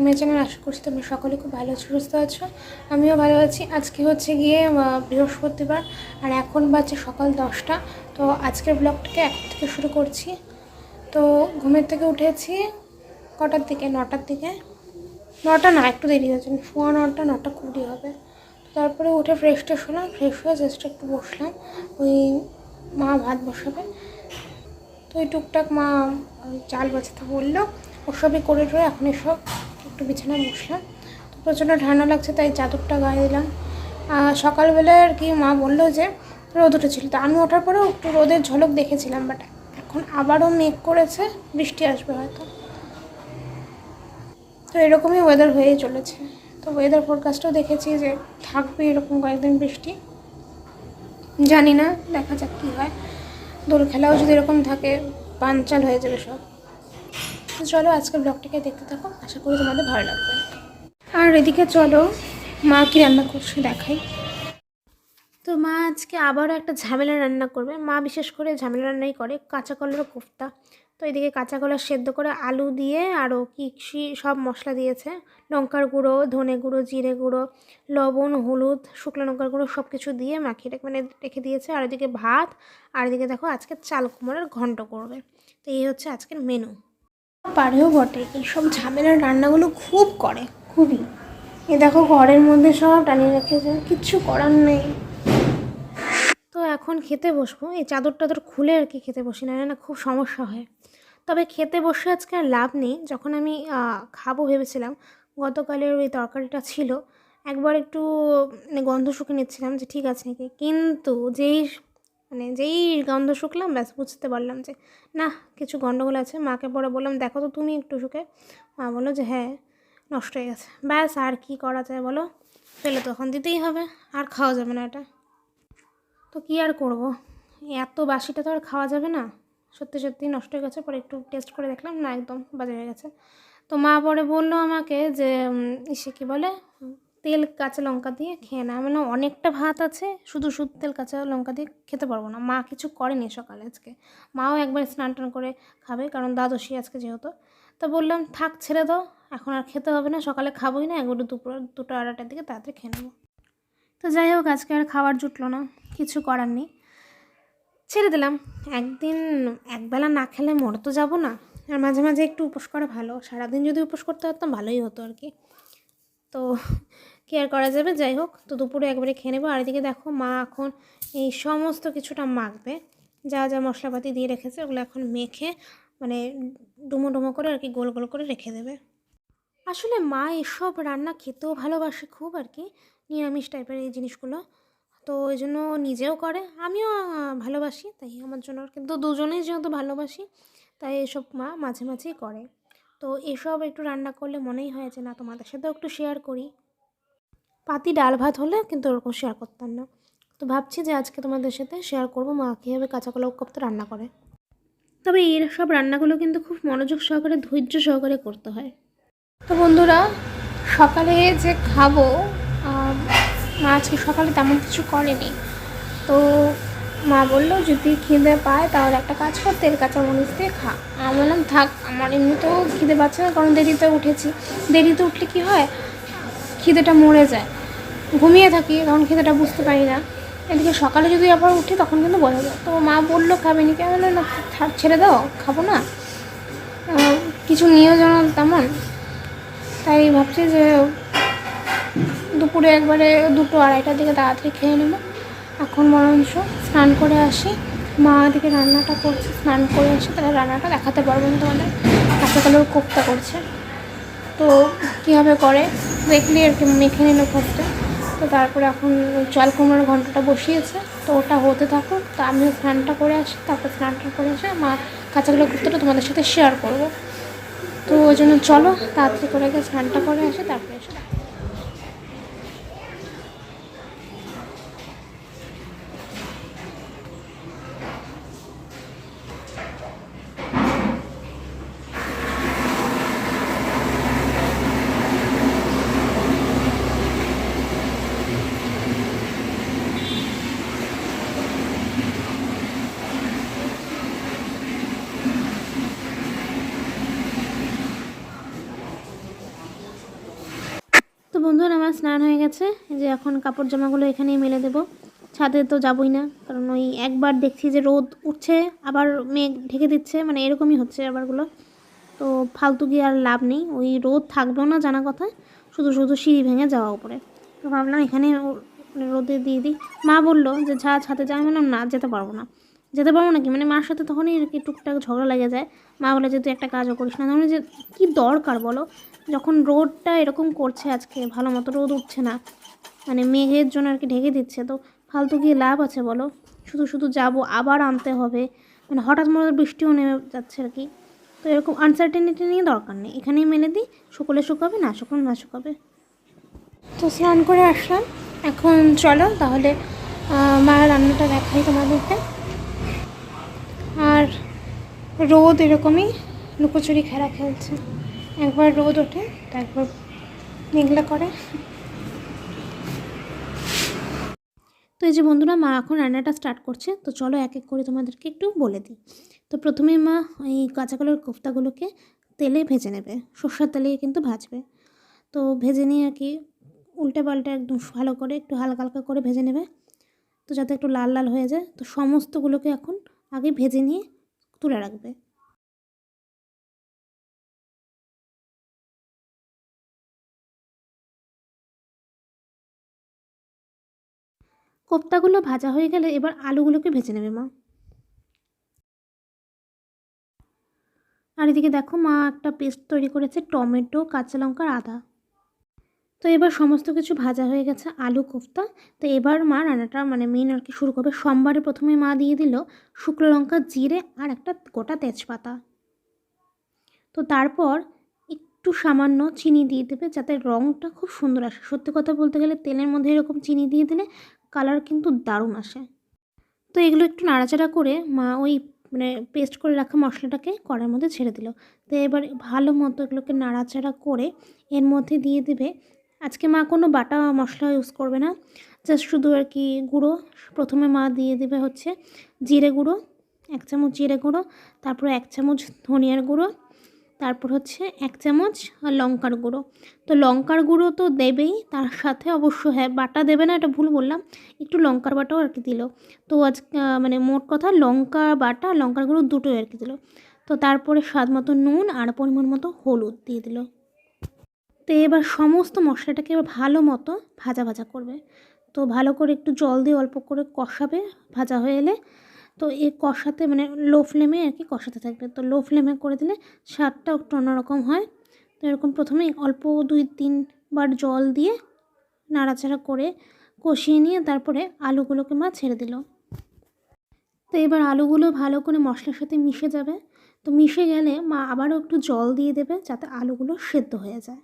My channel. আশা করছি তোমরা সকলে খুব ভালো আছো, সুস্থ আছো। আমিও ভালো আছি। আজকে হচ্ছে গিয়ে বৃহস্পতিবার, আর এখন বাজে সকাল 10টা। তো আজকের ব্লগটাকে এখন থেকে শুরু করছি। তো ঘুমের থেকে উঠেছি কটার দিকে, 9টার দিকে। 9টা না, একটু দেরি হয়েছে, 9:15, 9:20 হবে। তারপরে উঠে ফ্রেশ ট্রেশ হলাম, ফ্রেশ হয়ে জাস্ট একটু বসলাম। ওই মা ভাত বসাবে, তো ওই টুকটাক মা চাল বাছাতে বললো, ওসবই করে টরে এখন এসব একটু বিছানায় বসলাম। তো প্রচণ্ড ঠান্ডা লাগছে, তাই চাদরটা গায়ে দিলাম। সকালবেলায় আর কি মা বললো যে রোদ উঠেছিল, তো আমি ওঠার পরেও একটু রোদের ঝলক দেখেছিলাম, বাট এখন আবারও মেঘ করেছে, বৃষ্টি আসবে হয়তো। তো এরকমই ওয়েদার হয়েই চলেছে। তো ওয়েদার ফোরকাস্টও দেখেছি যে থাকবে এরকম কয়েকদিন বৃষ্টি, জানি না, দেখা যাক কী হয়। দোল খেলাও যদি এরকম থাকে পাঞ্চাল হয়ে যাবে সব। তো চলো আজকের ব্লগটাকে দেখতে থাকো, আশা করি তোমাদের ভালো লাগবে। আর এদিকে চলো মা কি রান্না করছে দেখাই। তো মা আজকে আবারও একটা ঝামেলা রান্না করবে। মা বিশেষ করে ঝামেলা রান্নাই করে, কাঁচা কলার কোফতা। তো এদিকে কাঁচা কলা সেদ্ধ করে আলু দিয়ে আরও কি সব মশলা দিয়েছে, লঙ্কার গুঁড়ো, ধনে গুঁড়ো, জিরে গুঁড়ো, লবণ, হলুদ, শুকনো লঙ্কার গুঁড়ো সব কিছু দিয়ে মাখিয়ে রেখে দিয়েছে। আর এদিকে ভাত, আর এদিকে দেখো আজকে চাল কুমড়োর ঘন্ট করবে। তো এই হচ্ছে আজকের মেনু। পারেও বটে, এইসব ঝামেলার রান্নাগুলো খুব করে, খুবই। এ দেখো ঘরের মধ্যে সব টানিয়ে রেখেছে, কিচ্ছু করার নেই। তো এখন খেতে বসবো, এই চাদর টাদর খুলে আর কি খেতে বসি, না না খুব সমস্যা হয়। তবে খেতে বসে আজকে আর লাভ নেই। যখন আমি খাবো ভেবেছিলাম, গতকালের ওই তরকারিটা ছিল, একবার একটু গন্ধ শুকে নিচ্ছিলাম যে ঠিক আছে নাকি, কিন্তু যেই গন্ধ শুকলাম ব্যাস বুঝতে পারলাম যে না, কিছু গন্ডগোল আছে। মাকে পরে বললাম দেখো তো তুমি একটু শুকে। মা বললো যে হ্যাঁ নষ্ট হয়ে গেছে। ব্যাস আর কি করা যায় বলো, ফেলে তখন দিতেই হবে, আর খাওয়া যাবে না এটা। তো কী আর করবো, এত বাসিটা তো আর খাওয়া যাবে না। সত্যি সত্যি নষ্ট হয়ে গেছে। পরে একটু টেস্ট করে দেখলাম, না একদম বাজে হয়ে গেছে। তো মা পরে বললো আমাকে যে ইসে কী বলে, তেল কাঁচা লঙ্কা দিয়ে খেয়ে না। আমি বললাম অনেকটা ভাত আছে, শুধু তেল কাঁচা লঙ্কা দিয়ে খেতে পারবো না। মা কিছু করেনি সকালে আজকে, মাও একবার স্নান টান করে খাবে, কারণ দ্বাদশী আজকে যেহেতু। তো বললাম থাক ছেড়ে দাও, এখন আর খেতে হবে না, সকালে খাবোই না, একবারে দুপুর 2টা 2:30টার দিকে তাড়াতাড়ি খেয়ে নেবো। তো যাই হোক আজকে আর খাবার জুটলো না, কিছু করার নেই, ছেড়ে দিলাম। একদিন একবেলা না খেলে মরে তো যাবো না, আর মাঝে মাঝে একটু উপোস করা ভালো। সারাদিন যদি উপোস করতে পারতাম ভালোই হতো আর কি। তো কি আর করা যাবে, যাই হোক। তো দুপুরে একবারে খেয়ে নেবো। আর এদিকে দেখো মা এখন এই সমস্ত কিছুটা মাখবে, যা যা মশলাপাতি দিয়ে রেখেছে ওগুলো এখন মেখে ডুমো ডুমো করে আর কি গোল গোল করে রেখে দেবে। আসলে মা এসব রান্না খেতেও ভালোবাসে খুব আর কি, নিরামিষ টাইপের এই জিনিসগুলো। তো ওই জন্য নিজেও করে, আমিও ভালোবাসি, তাই আমার জন্য কিন্তু দুজনেই যেহেতু ভালোবাসি, তাই এসব মা মাঝে মাঝেই করে। তো এসব একটু রান্না করলে মনেই হয় যে না তোমাদের সাথেও একটু শেয়ার করি। পাতি ডাল ভাত হলে কিন্তু ওরকম শেয়ার করতাম না। তো ভাবছি যে আজকে তোমাদের সাথে শেয়ার করবো মা কীভাবে কাঁচা কলা কোফতা রান্না করে। তবে এই সব রান্নাগুলো কিন্তু খুব মনোযোগ সহকারে, ধৈর্য সহকারে করতে হয়। তো বন্ধুরা, সকালে যে খাবো, মা আজকে সকালে তেমন কিছু করেনি। তো মা বললো যদি খিদে পায় তাহলে একটা কাজ কর, তেল কাঁচা মরিচ দিয়ে খা। আমি বললাম থাক, আমার এমনিতেও খিদে পাচ্ছে না, কারণ দেরিতে উঠেছি। দেরিতে উঠলে কি হয়, খিদেটা মরে যায়। ঘুমিয়ে থাকি তখন খিদেটা বুঝতে পারি না। এদিকে সকালে যদি আবার উঠি তখন কিন্তু বোঝা যায়। তো মা বললো খাবে নি, কেন না ছেড়ে দাও, খাবো না, কিছু নিয়েও যেন তেমন। তাই ভাবছি যে দুপুরে একবারে 2টো 2:30টার দিকে তাড়াতাড়ি খেয়ে নেবো। এখন বরঞ্চ স্নান করে আসি, মা দিকে রান্নাটা করছে, স্নান করে আসি, তাহলে রান্নাটা দেখাতে পারবো না তোমাদের। কাঁচা কলার কোফতা করছে, তো কীভাবে করে দেখলি আর কি, মেখে নিল ফার্স্টে। তো তারপরে এখন চাল কুমড়োর ঘন্টটা বসিয়েছে, তো ওটা হতে থাকুক। তো আমিও স্নানটা করে আসি, তারপর স্নানটা করে এসে মা কাঁচা কলার কোফতাটা তোমাদের সাথে শেয়ার করবো। তো ওই জন্য চলো তাড়াতাড়ি করে গিয়ে স্নানটা করে আসি, তারপরে এসে স্নান হয়ে গেছে, যে এখন কাপড় জামাগুলো এখানেই মেলে দেবো। ছাদে তো যাবই না, কারণ ওই একবার দেখছি যে রোদ উঠছে আবার মেঘ ঢেকে দিচ্ছে, মানে এরকমই হচ্ছে আবারগুলো। তো ফালতু গিয়ে আর লাভ নেই, ওই রোদ থাকবেও না জানা কথা, শুধু শুধু সিঁড়ি ভেঙে যাওয়া উপরে। তো ভাবলাম এখানে রোদে দিয়ে দিই। মা বললো যে ছাদে যা, আমি বললাম না, যেতে পারবো না। যেতে পারবো নাকি, মানে মার সাথে তখনই আর কি টুকটাক ঝগড়া লেগে যায়। মা বলে যে তুই একটা কাজও করিস না, তাহলে যে কী দরকার বলো, যখন রোদটা এরকম করছে, আজকে ভালো মতো রোদ উঠছে না, মানে মেঘের জন্য আর কি ঢেকে দিচ্ছে, তো ফালতু গিয়ে লাভ আছে বলো? শুধু শুধু যাবো, আবার আনতে হবে, মানে হঠাৎ মতো বৃষ্টিও নেমে যাচ্ছে আর কি। তো এরকম আনসার্টেনিটি নিয়ে দরকার নেই, এখানেই মেলে দিই, শুকোলে শুকাবে, না শুকোলে না শুকাবে। তো স্নান করে আসলাম, এখন চলো তাহলে মায়ের রান্নাটা দেখাই তোমাদেরকে। আর রোদ এরকমই লুকোচুরি খেলা খেলছে, একবার রোদ ওঠে তো একবার মেঘলা করে। তো এই যে বন্ধুরা, মা এখন রান্নাটা স্টার্ট করছে, তো চলো এক এক করে তোমাদেরকে একটু বলে দিই। তো প্রথমে মা এই কাঁচা কলার কোফতাগুলোকে তেলে ভেজে নেবে, সর্ষের তেলে কিন্তু ভাজবে। তো ভেজে নিয়ে আর কি উল্টে পাল্টে একদম ভালো করে একটু হালকা হালকা করে ভেজে নেবে, তো যাতে একটু লাল লাল হয়ে যায়। তো সমস্তগুলোকে এখন আগে ভেজে নিয়ে তুলে রাখবে। কোফতাগুলো ভাজা হয়ে গেলে এবার আলুগুলোকে ভেজে নেবে মা। আর এদিকে দেখো, মা একটা পেস্ট তৈরি করেছে টমেটো, কাঁচা লঙ্কা, আদা। তো এবার সমস্ত কিছু ভাজা হয়ে গেছে, আলু কোফতা। তো এবার মা রান্নাটা মানে মেন আর কি শুরু করবে। সোমবারে প্রথমে মা দিয়ে দিল শুকনো লঙ্কা, জিরে আর একটা গোটা তেজপাতা। তো তারপর একটু সামান্য চিনি দিয়ে দেবে, যাতে রঙটা খুব সুন্দর আসে। সত্যি কথা বলতে গেলে তেলের মধ্যে এরকম চিনি দিয়ে দিলে কালার কিন্তু দারুণ আসে। তো এগুলো একটু নাড়াচাড়া করে মা ওই মানে পেস্ট করে রাখা মশলাটাকে কড়াইয়ের মধ্যে ছেড়ে দিল। তো এবার ভালো মতো এগুলোকে নাড়াচাড়া করে এর মধ্যে দিয়ে দেবে, আজকে মা কোনো বাটা মশলা ইউজ করবে না, জাস্ট শুধু আর কি গুঁড়ো। প্রথমে মা দিয়ে দেবে হচ্ছে জিরে গুঁড়ো, 1 চামচ জিরে গুঁড়ো, তারপর 1 চামচ ধনিয়ার গুঁড়ো, তারপর হচ্ছে 1 চামচ লঙ্কার গুঁড়ো। তো লঙ্কার গুঁড়ো তো দেবেই, তার সাথে অবশ্য হ্যাঁ বাটা দেবে না, এটা ভুল বললাম, একটু লঙ্কার বাটাও আর কি দিল। তো আজ মানে মোট কথা লঙ্কা বাটা লঙ্কার গুঁড়ো দুটোই আর কি দিল। তো তারপরে স্বাদ মতো নুন আর পরিমাণ মতো হলুদ দিয়ে দিল। তো এবার সমস্ত মশলাটাকে এবার ভালো মতো ভাজা ভাজা করবে। তো ভালো করে একটু জল দিয়ে অল্প করে কষাবে ভাজা হয়ে এলে। তো এই কষাতে মানে লো ফ্লেমে আর কি কষাতে থাকবে। তো লো ফ্লেমে করে দিলে স্বাদটা একটু অন্যরকম হয়। তো এরকম প্রথমে অল্প 2-3 বার জল দিয়ে নাড়াচাড়া করে কষিয়ে নিয়ে তারপরে আলুগুলোকে মা ছেড়ে দিল। তো এবার আলুগুলো ভালো করে মশলার সাথে মিশে যাবে। তো মিশে গেলে মা আবারও একটু জল দিয়ে দেবে, যাতে আলুগুলো সেদ্ধ হয়ে যায়।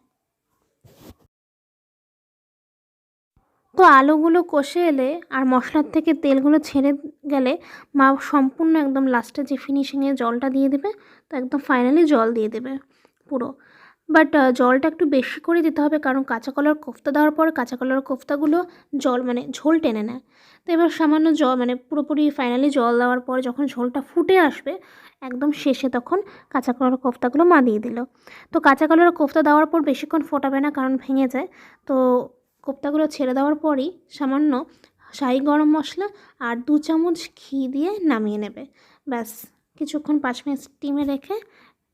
তো আলুগুলো কষে এলে আর মশলার থেকে তেলগুলো ছেড়ে গেলে মা সম্পূর্ণ একদম লাস্টে যে ফিনিশিংয়ে জলটা দিয়ে দেবে। তো একদম ফাইনালি জল দিয়ে দেবে পুরো। বাট জলটা একটু বেশি করে দিতে হবে, কারণ কাঁচা কলার কোফতা দেওয়ার পর কাঁচা কলার কোফতাগুলো জল মানে ঝোল টেনে নেয়। তো এবার সামান্য জল মানে পুরোপুরি ফাইনালি জল দেওয়ার পর যখন ঝোলটা ফুটে আসবে একদম শেষে, তখন কাঁচা কলার কোফতাগুলো মা দিয়ে দিল। তো কাঁচা কলার কোফতা দেওয়ার পর বেশিক্ষণ ফোটাবে না, কারণ ভেঙে যায়। তো কোফতাগুলো ছেড়ে দেওয়ার পরই সামান্য শাহি গরম মশলা আর 2 চামচ ঘি দিয়ে নামিয়ে নেবে। ব্যাস কিছুক্ষণ 5 মিনিট স্টিমে রেখে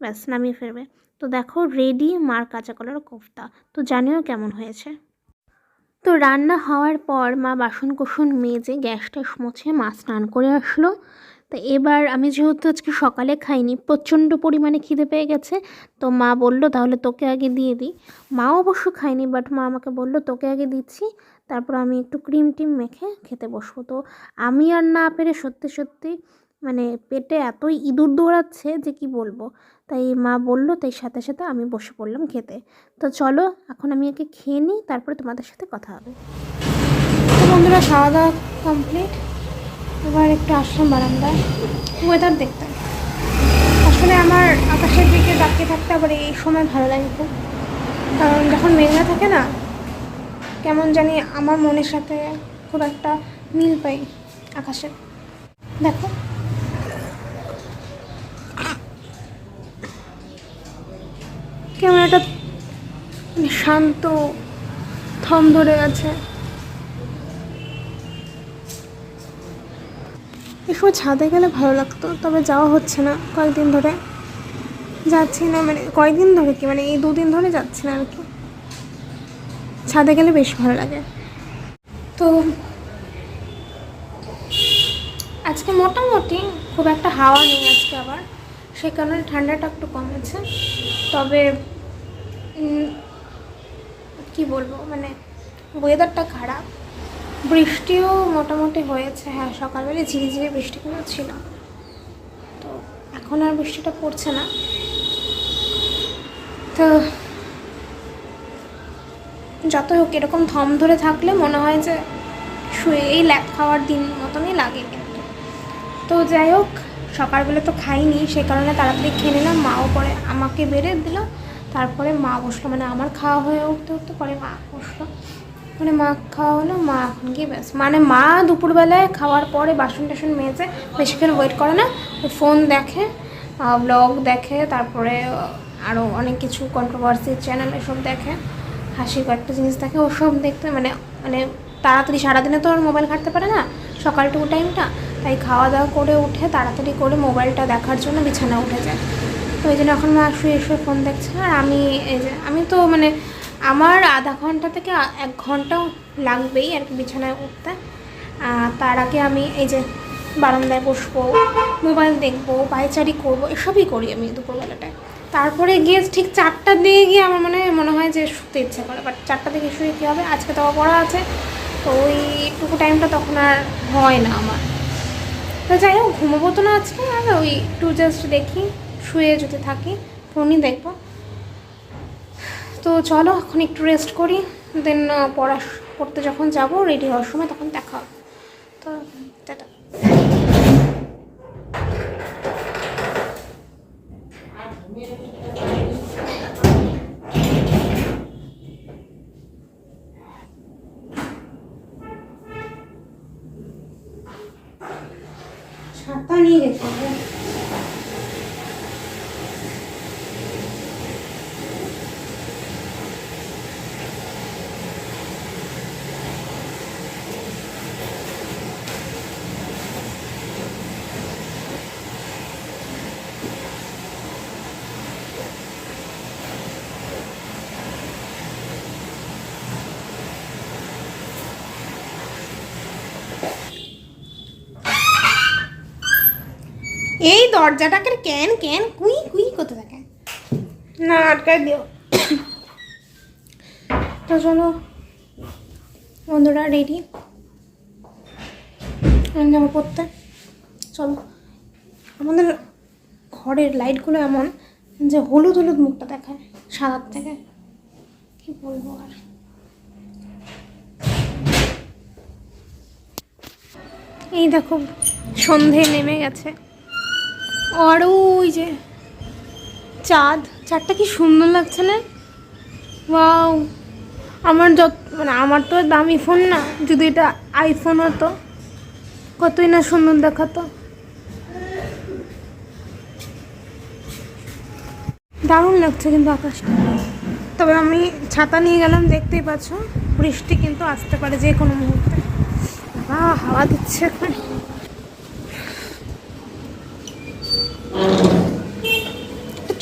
ব্যাস নামিয়ে ফেলবে। তো দেখো রেডি মার কাঁচা কলার কোফতা। তো জানিও কেমন হয়েছে। তো রান্না হওয়ার পর মা বাসন কোসন মেজে গ্যাসটা মুছে মা স্নান করে আসলো। তো এবার আমি যেহেতু আজকে সকালে খাইনি, প্রচণ্ড পরিমাণে খিদে পেয়ে গেছে, তো মা বলল তাহলে তোকে আগে দিয়ে দিই। মাও অবশ্য খায়নি, বাট মা আমাকে বলল তোকে আগে দিচ্ছি, তারপর আমি একটু ক্রিম টিম মেখে খেতে বসবো। তো আমি আর না পেরে সত্যি সত্যি মানে পেটে এতই ইঁদুর দৌড়াচ্ছে যে কি বলবো। তাই মা বলল, তাই সাথে সাথে আমি বসে পড়লাম খেতে। তো চলো এখন আমি একে খেয়ে নিই, তারপরে তোমাদের সাথে কথা হবে। তো বন্ধুরা, খাওয়া দাওয়া কমপ্লিট, এবার একটু আসলাম বারান্দায় ওয়েদার দেখতে। আসলে আমার আকাশের দিকে তাকিয়ে থাকতে আবার এই সময় ভালো লাগে খুব, কারণ যখন মেঘলা থাকে না, কেমন জানি আমার মনের সাথে খুব একটা মিল পাই আকাশের। দেখো কেমন একটা শান্ত থম ধরে আছে। এই সময় ছাদে গেলে ভালো লাগতো, তবে যাওয়া হচ্ছে না কয়েকদিন ধরে, যাচ্ছি না। মানে কয়েকদিন ধরে কি, মানে এই 2 দিন ধরে যাচ্ছি না আর কি। ছাদে গেলে বেশ ভালো লাগে। তো আজকে মোটামুটি খুব একটা হাওয়া নেই আজকে, আবার সে কারণে ঠান্ডাটা একটু কমেছে। তবে কি বলবো, মানে ওয়েদারটা খারাপ। বৃষ্টিও মোটামুটি হয়েছে, হ্যাঁ সকালবেলা ঝিরিঝিরি বৃষ্টি কিন্তু ছিল, তো এখন আর বৃষ্টিটা পড়ছে না। তো যতই হোক এরকম থম ধরে থাকলে মনে হয় যে শুয়েই ল্যাপ খাওয়ার দিন মতনই লাগে কিন্তু। তো যাই হোক, সকালবেলা তো খাইনি, সে কারণে তাড়াতাড়ি খেয়ে নিলাম। মাও পরে আমাকে বেড়ে দিল, তারপরে মা বসলো, মানে আমার খাওয়া হয়ে উঠতে উঠতে পরে মা বসলো। মানে মা খাওয়া হলো, মা এখন গিয়ে ব্যাস, মানে মা দুপুরবেলায় খাওয়ার পরে বাসন টাসন মেজে বেশিক্ষণ ওয়েট করে না, ফোন দেখে, ব্লগ দেখে, তারপরে আরও অনেক কিছু কন্ট্রোভার্সি চ্যানেল এসব দেখে, হাসি কয়েকটা জিনিস দেখে, ওসব দেখতে মানে মানে তাড়াতাড়ি সারাদিনে তো আর মোবাইল ঘাঁটতে পারে না সকালটুকু টাইমটা, তাই খাওয়া দাওয়া করে উঠে তাড়াতাড়ি করে মোবাইলটা দেখার জন্য বিছানা উঠে যায়। তো ওই জন্য এখন মা শুয়ে শুয়ে ফোন দেখছে। আর আমি এই যে আমি তো মানে আমার আধা ঘন্টা থেকে 1 ঘন্টাও লাগবেই আর কি বিছানায় উঠতে। তার আগে আমি এই যে বারান্দায় বসবো, মোবাইল দেখবো, পায়চারি করবো, এসবই করি আমি দুপুরবেলাটায়। তারপরে গিয়ে ঠিক 4টার দিকে গিয়ে আমার মনে হয় যে শুতে ইচ্ছে করে, বাট 4টা থেকে শুয়ে কী হবে, আজকে তো পড়া আছে, তো ওইটুকু টাইমটা তখন আর হয় না আমার। তো যাই হোক, ঘুমোবো তো না আজকে, আর ওই একটু জাস্ট দেখি, শুয়ে যদি থাকি ফোনই দেখবো। তো চলো এখন একটু রেস্ট করি, দেন পড়তে যখন যাব রেডি হওয়ার সময় তখন দেখা হবে। তো টাটা। ছাতা নিয়ে যেতে হবে। এই দরজাটাকে ক্যান ক্যান কুই কুই করতে থাকে না, আটকায় দিও। তো চলো বন্ধুরা, রেডি জামা পরতে চলো। আমাদের ঘরের লাইটগুলো এমন যে হলুদ হলুদ মুখটা দেখায় সাদার থেকে, কি বলবো আর। এই দেখো সন্ধে নেমে গেছে, আর ওই যে চাঁদটা কি সুন্দর লাগছে না, ওয়াও। আমার মানে আমার তো দামি ফোন না, যদি এটা আইফোন হতো কতই না সুন্দর দেখাতো। দারুণ লাগছে কিন্তু আকাশটা। তবে আমি ছাতা নিয়ে গেলাম, দেখতেই পাচ্ছ বৃষ্টি কিন্তু আসতে পারে যে কোনো মুহূর্তে। হাওয়া দিচ্ছে এখন।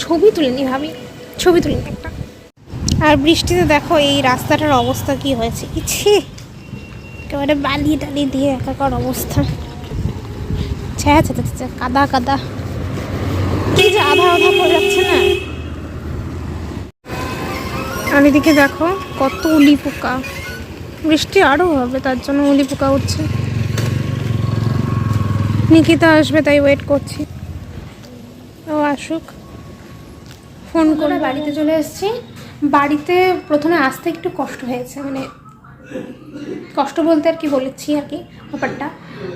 ছবি তুলিনি, ভাবি ছবি তুলিনি একটা। আর বৃষ্টিতে দেখো এই রাস্তাটার অবস্থা কি হয়েছে, ইচ্ছে একেবারে বালি টালি দিয়ে একাকার অবস্থা, ছ্যা ছ্যা ছ্যা, কাদা কাদা, এই যে আধা আধা পড়ে যাচ্ছে না। আর এদিকে দেখো কত উলি পোকা, বৃষ্টি আরও হবে তার জন্য উলি পোকা উঠছে। নিকিতা আসবে তাই ওয়েট করছি, ও আসুক, ফোন করে। বাড়িতে চলে এসেছি। বাড়িতে প্রথমে আসতে একটু কষ্ট হয়েছে, মানে কষ্ট বলতে আর কি বলেছি আর কি ব্যাপারটা।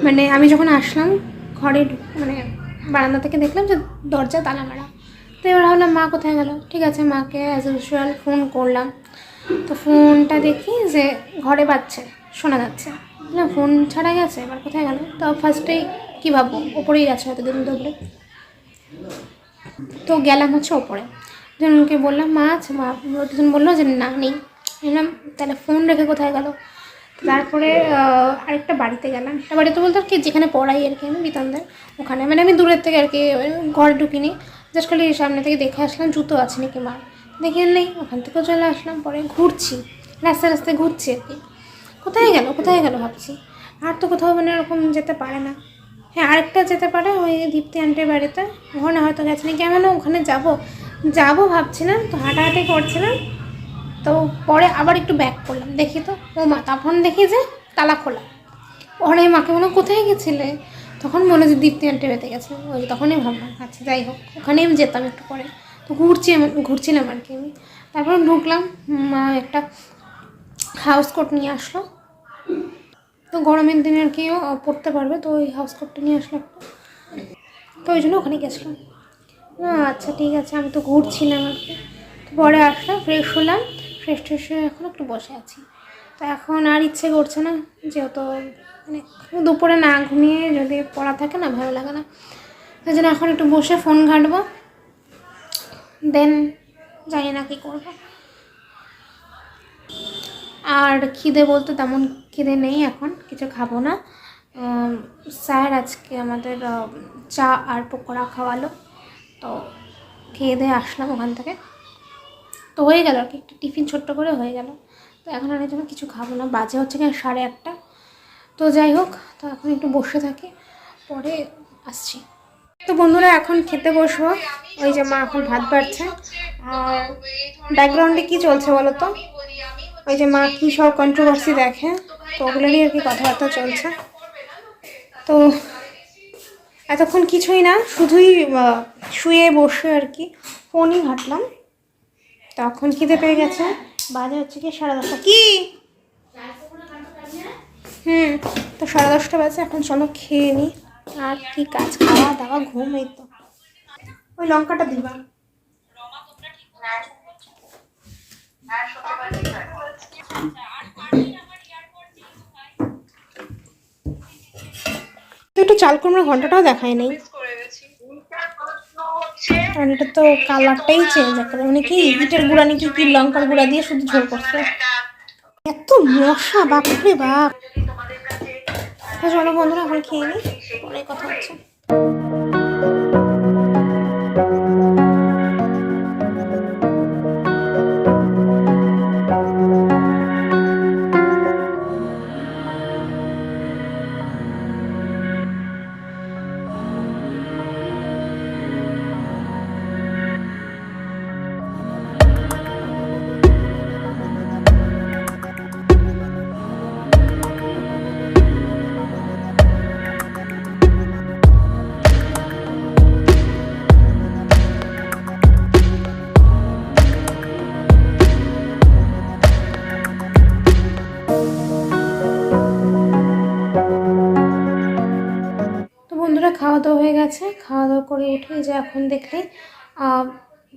মানে আমি যখন আসলাম ঘরে, মানে বারান্দা থেকে দেখলাম যে দরজা তালা মারা। তো এবার ভাবলাম মা কোথায় গেল, ঠিক আছে মাকে অ্যাজ ইউজুয়াল ফোন করলাম। তো ফোনটা দেখি যে ঘরে বাজছে, শোনা যাচ্ছে, না ফোন ছাড়া গেছে, এবার কোথায় গেল। তো ফার্স্টেই কী ভাববো, ওপরেই গেছে হয়তো দিন ধরে। তো গেলাম হচ্ছে ওপরে, দুজনকে বললাম মা আছে, মা দুজন বললো যে না নেই। বললাম তাহলে ফোন রেখে কোথায় গেল। তারপরে আরেকটা বাড়িতে গেলাম, একটা বাড়িতে বলতে আর কি যেখানে পড়াই আর কি আমি বিতানদের ওখানে, মানে আমি দূরের থেকে আর কি ঘরে ঢুকিনি, জাস্ট খালি সামনে থেকে দেখে আসলাম জুতো আছে নাকি মার, দেখে নেই, ওখান থেকেও চলে আসলাম। পরে ঘুরছি রাস্তায় রাস্তায় ঘুরছি আর কি, কোথায় গেল ভাবছি, আর তো কোথাও মানে এরকম যেতে পারে না। হ্যাঁ আরেকটা যেতে পারে ওই দীপ্তি আন্টির বাড়িতে, ওখানে হয়তো গেছে নাকি, আমি না ওখানে যাবো ভাবছিলাম, তো হাঁটাহাঁটি করছিলাম, তো পরে আবার একটু ব্যাক করলাম, দেখি তো ও মা, তখন দেখি যে তালা খোলা। ওরে মাকে মনে কোথায় গেছিলে, তখন মনে যে দীপ্তি আন্টি বেঁধে গেছে, ওই তখনই ভাবলাম আচ্ছা যাই হোক ওখানেই আমি যেতাম একটু পরে। তো ঘুরছিলাম আর কি আমি, তারপর ঢুকলাম, মা একটা হাউস কোট নিয়ে আসলো, তো গরমের দিনে আর কি পরতে পারবে, তো ওই হাউস কোটটা নিয়ে আসলো একটা, তো ওই জন্য ওখানে গেছিলাম। আচ্ছা ঠিক আছে, আমি তো ঘুরছিলাম আর কি। পরে আসলাম, ফ্রেশ হলাম, ফ্রেশ হয়ে এখন একটু বসে আছি। তো এখন আর ইচ্ছে করছে না, যেহেতু মানে দুপুরে না ঘুমিয়ে যদি পড়া থাকে না ভালো লাগে না, তাই জন্য এখন একটু বসে ফোন ঘাঁটবো, দেন জানি না কী করবো। আর খিদে বলতে তেমন খিদে নেই, এখন কিছু খাবো না। স্যার আজকে আমাদের চা আর পকোড়া খাওয়ালো, তো খেয়ে দিয়ে আসলাম ওখান থেকে, তো হয়ে গেল আর কি, একটা টিফিন ছোট্ট করে হয়ে গেল। তো এখন আর জন্য কিছু খাবো না, বাজে হচ্ছে কি 1:30। তো যাই হোক, তো এখন একটু বসে থাকি, পরে আসছি। তো বন্ধুরা এখন খেতে বসবো, ওই যে মা এখন ভাত বাড়ছে, আর ব্যাকগ্রাউন্ডে কি চলছে বলো তো, ওই যে মা কী সব কন্ট্রোভার্সি দেখে, তো ওগুলোরই আর কি কথাবার্তা চলছে। তো এতক্ষণ কিছুই না, শুধুই শুয়ে বসে আর কি ফোনই ঘাঁটলাম, তখন খিদে পেয়ে গেছে, বাজে হচ্ছে কি 10:30। কি তো 10:30 বাজে, এখন চলো খেয়ে নিই, আর কি কাজ, খাওয়া দাওয়া ঘুম, এই তো। ওই লঙ্কাটা দিবা, একটু চাল কুমড়ো ঘন্টাটাও দেখায় নেই, কারণ এটা তো কালারটাই চেঞ্জ করে, মানে কি ইটের গুঁড়া নাকি কি লঙ্কার গুঁড়া দিয়ে শুধু ঝোল করছে, এত মশা বাপরে বাপ। চলো বন্ধুরা এখন খেয়ে নিই, পরে কথা হচ্ছে। খাওয়া দাওয়া হয়ে গেছে, খাওয়া দাওয়া করে উঠে যে এখন দেখলে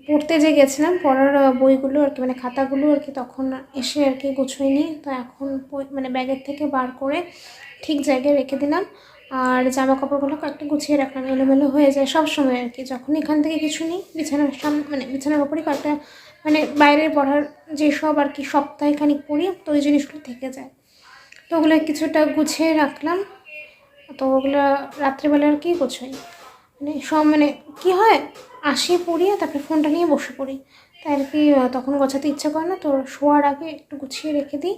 পড়তে যে গেছিলাম, পড়ার বইগুলো আর কি মানে খাতাগুলো আর কি তখন এসে আর কি গুছোইনি, তো এখন মানে ব্যাগের থেকে বার করে ঠিক জায়গায় রেখে দিলাম, আর জামা কাপড়গুলো কয়েকটা গুছিয়ে রাখলাম, এলোমেলো হয়ে যায় সব সময় আর কি, যখন এখান থেকে কিছু নিই বিছানার সামনে মানে বিছানার ওপরই কয়েকটা মানে বাইরের পড়ার যেসব আর কি সপ্তাহে খানিক পড়ি, তো ওই জিনিসগুলো থেকে যায়, তো ওগুলো কিছুটা গুছিয়ে রাখলাম। তো ওগুলো রাত্রিবেলা আর কি গোছাই, মানে সব মানে কী হয় আসি পড়িয়ে তারপরে ফোনটা নিয়ে বসে পড়ি, তাই আর কি তখন গোছাতে ইচ্ছা করে না, তো শোয়ার আগে একটু গুছিয়ে রেখে দিই,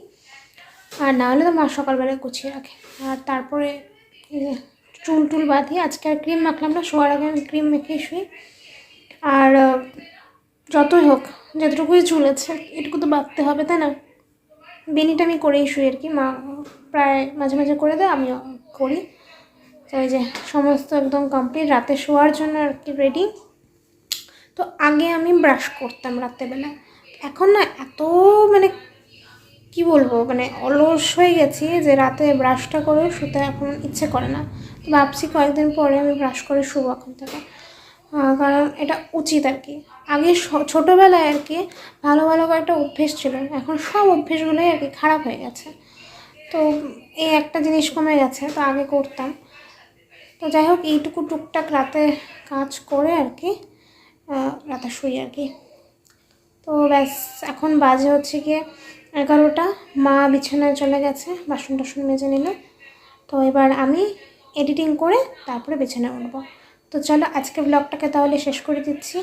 আর না হলে তো মা সকালবেলায় গুছিয়ে রাখে। আর তারপরে চুল টুল বাঁধিয়ে, আজকে আর ক্রিম মাখলাম না, শোয়ার আগে আমি ক্রিম মেখে শুই, আর যতই হোক যতটুকুই চুল আছে এটুকু তো বাঁধতে হবে তাই না, বেনিটা আমি করেই শুই আর কি, মা প্রায় মাঝে মাঝে করে দেয়, আমিও করি। তো এই যে সমস্ত একদম কমপ্লিট, রাতে শোয়ার জন্য আর কি রেডি। তো আগে আমি ব্রাশ করতাম রাত্রেবেলা, এখন না এত মানে কি বলবো মানে অলস হয়ে গেছি যে রাতে ব্রাশটা করে শুতে এখন ইচ্ছে করে না, তো ভাবছি কয়েকদিন পরে আমি ব্রাশ করে শুবো এখন থেকে, কারণ এটা উচিত আর কি। আগে ছোটোবেলায় আর কি ভালো ভালো কয়েকটা অভ্যেস ছিল, এখন সব অভ্যেসগুলোই আর কি খারাপ হয়ে গেছে, তো এই একটা জিনিস কমে গেছে, তো আগে করতাম। তো যাই হোক এইটুকু টুকটাক রাতে কাজ করে আর কি রাতে শুই আর কি। তো ব্যাস এখন বাজে হচ্ছে গিয়ে 11টা। মা বিছানায় চলে গেছে, বাসন টাসন মেজে নিল। তো এবার আমি এডিটিং করে তারপরে বিছানায় উঠবো। তো চলো আজকের ব্লগটাকে তাহলে শেষ করে দিচ্ছি।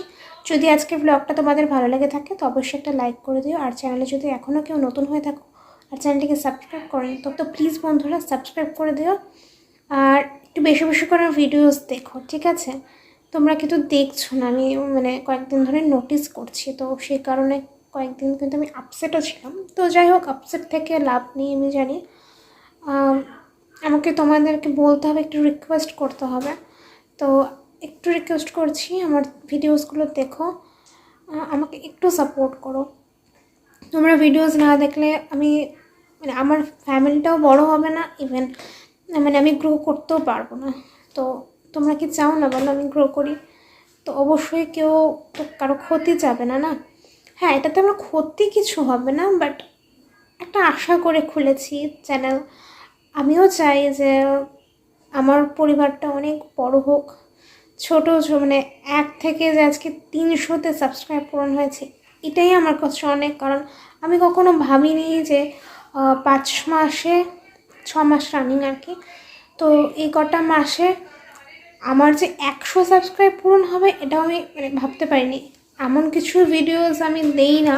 যদি আজকের ব্লগটা তোমাদের ভালো লেগে থাকে তো অবশ্যই একটা লাইক করে দিও, আর চ্যানেলে যদি এখনও কেউ নতুন হয়ে থাকো আর চ্যানেলটিকে সাবস্ক্রাইব করেন তো প্লিজ বন্ধুরা সাবস্ক্রাইব করে দিও, আর একটু বেশি বেশি করে ভিডিওস দেখো, ঠিক আছে? তোমরা কিন্তু দেখছো না, আমি মানে কয়েকদিন ধরে নোটিস করছি, তো সেই কারণে কয়েকদিন কিন্তু আমি আপসেটও ছিলাম। তো যাই হোক, আপসেট থেকে লাভ নেই আমি জানি। আমাকে তোমাদেরকে বলতে হবে, একটু রিকোয়েস্ট করতে হবে। তো একটু রিকোয়েস্ট করছি, আমার ভিডিওসগুলো দেখো, আমাকে একটু সাপোর্ট করো। তোমরা ভিডিওস না দেখলে আমি মানে আমার ফ্যামিলিটাও বড় হবে না, ইভেন মানে আমি গ্রো করতেও পারবো না। তো তোমরা কি চাও না বলো আমি গ্রো করি? তো অবশ্যই কেউ তো কারো ক্ষতি যাবে না, না? হ্যাঁ, এটাতে আমার ক্ষতি কিছু হবে না, বাট একটা আশা করে খুলেছি চ্যানেল। আমিও চাই যে আমার পরিবারটা অনেক বড় হোক, ছোট মানে 1 থেকে যে আজকে 300তে সাবস্ক্রাইব পূরণ হয়েছে, এটাই আমার কাছে অনেক। কারণ আমি কখনো ভাবিনি যে 5 মাসে 6 মাস রানিং আর কি, তো এই কটা মাসে আমার যে 100 সাবস্ক্রাইব পূরণ হবে এটাও আমি মানে ভাবতে পারিনি। এমন কিছু ভিডিওস আমি দেই না,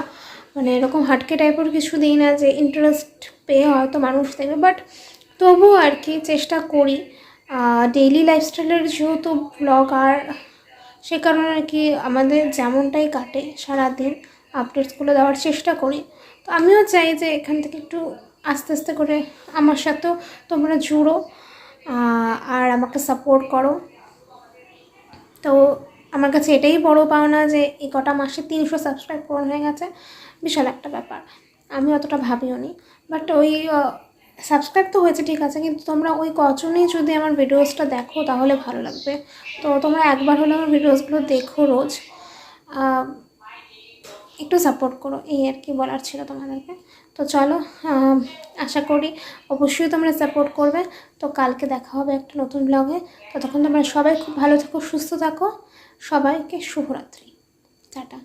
মানে এরকম হাটকে টাইপের কিছু দিই না যে ইন্টারেস্ট পেয়ে হয়তো মানুষ দেখবে, বাট তবুও আর কি চেষ্টা করি। ডেইলি লাইফস্টাইলের যেহেতু ব্লগ, আর সে কারণে আর কি আমাদের যেমনটাই কাটে সারাদিন আপডেটসগুলো দেওয়ার চেষ্টা করি। তো আমিও চাই যে এখান থেকে একটু আস্তে আস্তে করে আমার সাথেও তোমরা জুড়ো আর আমাকে সাপোর্ট করো। তো আমার কাছে এটাই বড় পাওনা যে এই কটা মাসে 300 সাবস্ক্রাইব পূরণ হয়ে গেছে, বিশাল একটা ব্যাপার। আমি অতটা ভাবিও নি, বাট ওই সাবস্ক্রাইব তো হয়েছে ঠিক আছে, কিন্তু তোমরা ওই কজনই যদি আমার ভিডিওসটা দেখো তাহলে ভালো লাগবে। তো তোমরা একবার হলে আমার ভিডিওসগুলো দেখো রোজ, একটু সাপোর্ট করো, এই আর কি বলার ছিল তোমাদেরকে। তো চলো, আশা করি অবশ্যই তোমরা সাপোর্ট করবে। তো কালকে দেখা হবে একটা নতুন ব্লগে। ততক্ষণ তোমরা সবাই খুব ভালো থাকো, সুস্থ থাকো। সবাইকে শুভরাত্রি, টাটা।